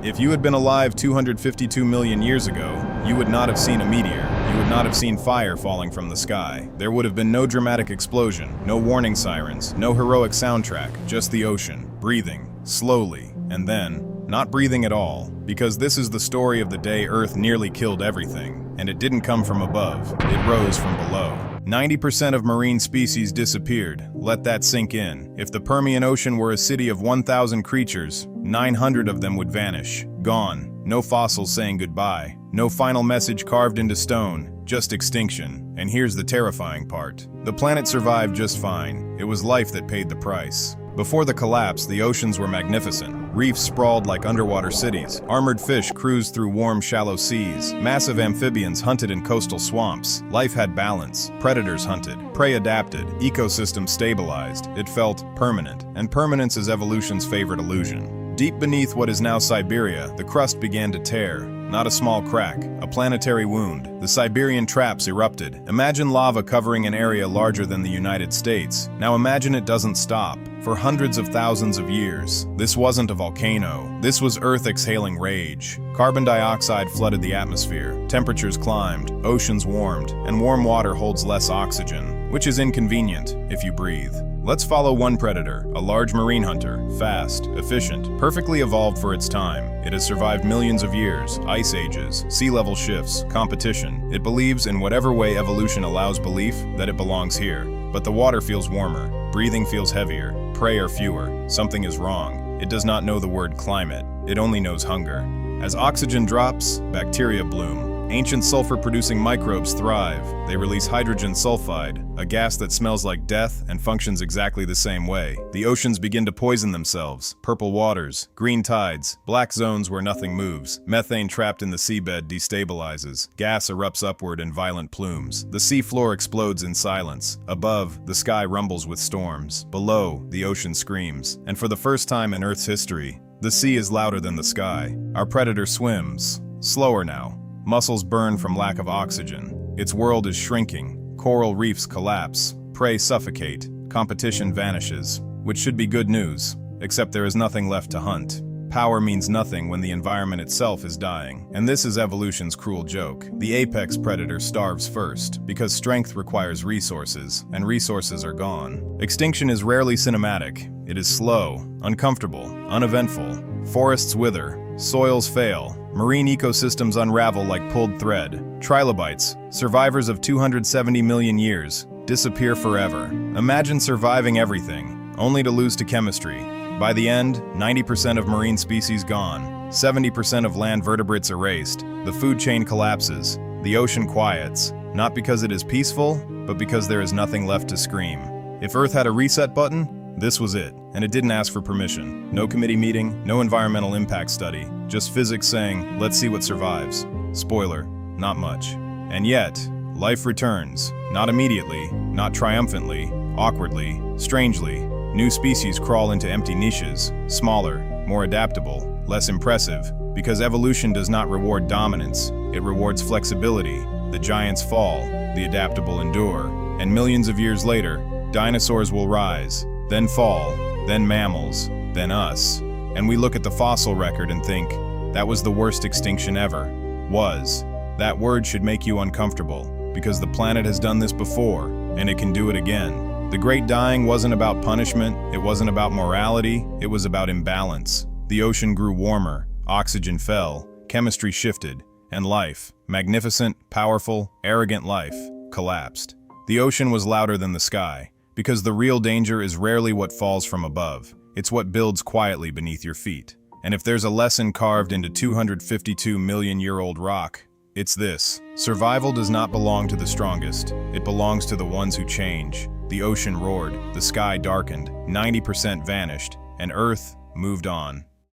If you had been alive 252 million years ago, you would not have seen a meteor. You would not have seen fire falling from the sky. There would have been no dramatic explosion, no warning sirens, no heroic soundtrack, just the ocean, breathing, slowly, and then, not breathing at all, because this is the story of the day Earth nearly killed everything, and it didn't come from above, it rose from below. 90% of marine species disappeared. Let that sink in. If the Permian Ocean were a city of 1,000 creatures, 900 of them would vanish. Gone. No fossils saying goodbye. No final message carved into stone. Just extinction. And here's the terrifying part. The planet survived just fine. It was life that paid the price. Before the collapse, the oceans were magnificent. Reefs sprawled like underwater cities. Armored fish cruised through warm, shallow seas. Massive amphibians hunted in coastal swamps. Life had balance. Predators hunted. Prey adapted. Ecosystems stabilized. It felt permanent. And permanence is evolution's favorite illusion. Deep beneath what is now Siberia, the crust began to tear. Not a small crack, a planetary wound. The Siberian traps erupted. Imagine lava covering an area larger than the United States. Now imagine it doesn't stop. For hundreds of thousands of years. This wasn't a volcano. This was Earth exhaling rage. Carbon dioxide flooded the atmosphere. Temperatures climbed, oceans warmed, and warm water holds less oxygen, which is inconvenient if you breathe. Let's follow one predator, a large marine hunter, fast, efficient, perfectly evolved for its time. It has survived millions of years, ice ages, sea level shifts, competition. It believes in whatever way evolution allows belief that it belongs here. But the water feels warmer, breathing feels heavier, prey are fewer, something is wrong. It does not know the word climate, it only knows hunger. As oxygen drops, bacteria bloom. Ancient sulfur-producing microbes thrive. They release hydrogen sulfide, a gas that smells like death and functions exactly the same way. The oceans begin to poison themselves. Purple waters, green tides, black zones where nothing moves. Methane trapped in the seabed destabilizes. Gas erupts upward in violent plumes. The seafloor explodes in silence. Above, the sky rumbles with storms. Below, the ocean screams. And for the first time in Earth's history, the sea is louder than the sky. Our predator swims, slower now. Muscles burn from lack of oxygen. Its world is shrinking. Coral reefs collapse. Prey suffocate. Competition vanishes. Which should be good news, except there is nothing left to hunt. Power means nothing when the environment itself is dying. And this is evolution's cruel joke. The apex predator starves first, because strength requires resources, and resources are gone. Extinction is rarely cinematic. It is slow, uncomfortable, uneventful. Forests wither, soils fail, marine ecosystems unravel like pulled thread. Trilobites, survivors of 270 million years, disappear forever. Imagine surviving everything, only to lose to chemistry. By the end, 90% of marine species gone, 70% of land vertebrates erased, the food chain collapses, the ocean quiets, not because it is peaceful, but because there is nothing left to scream. If Earth had a reset button, this was it, and it didn't ask for permission. No committee meeting, no environmental impact study, just physics saying, let's see what survives. Spoiler, not much. And yet, life returns. Not immediately, not triumphantly, awkwardly, strangely. New species crawl into empty niches, smaller, more adaptable, less impressive, because evolution does not reward dominance, it rewards flexibility. The giants fall, the adaptable endure, and millions of years later, dinosaurs will rise, then fall, then mammals, then us. And we look at the fossil record and think, that was the worst extinction ever. Was. That word should make you uncomfortable, because the planet has done this before, and it can do it again. The Great Dying wasn't about punishment, it wasn't about morality, it was about imbalance. The ocean grew warmer, oxygen fell, chemistry shifted, and life, magnificent, powerful, arrogant life, collapsed. The ocean was louder than the sky, because the real danger is rarely what falls from above, it's what builds quietly beneath your feet. And if there's a lesson carved into 252 million-year-old rock, it's this. Survival does not belong to the strongest, it belongs to the ones who change. The ocean roared, the sky darkened, 90% vanished, and Earth moved on.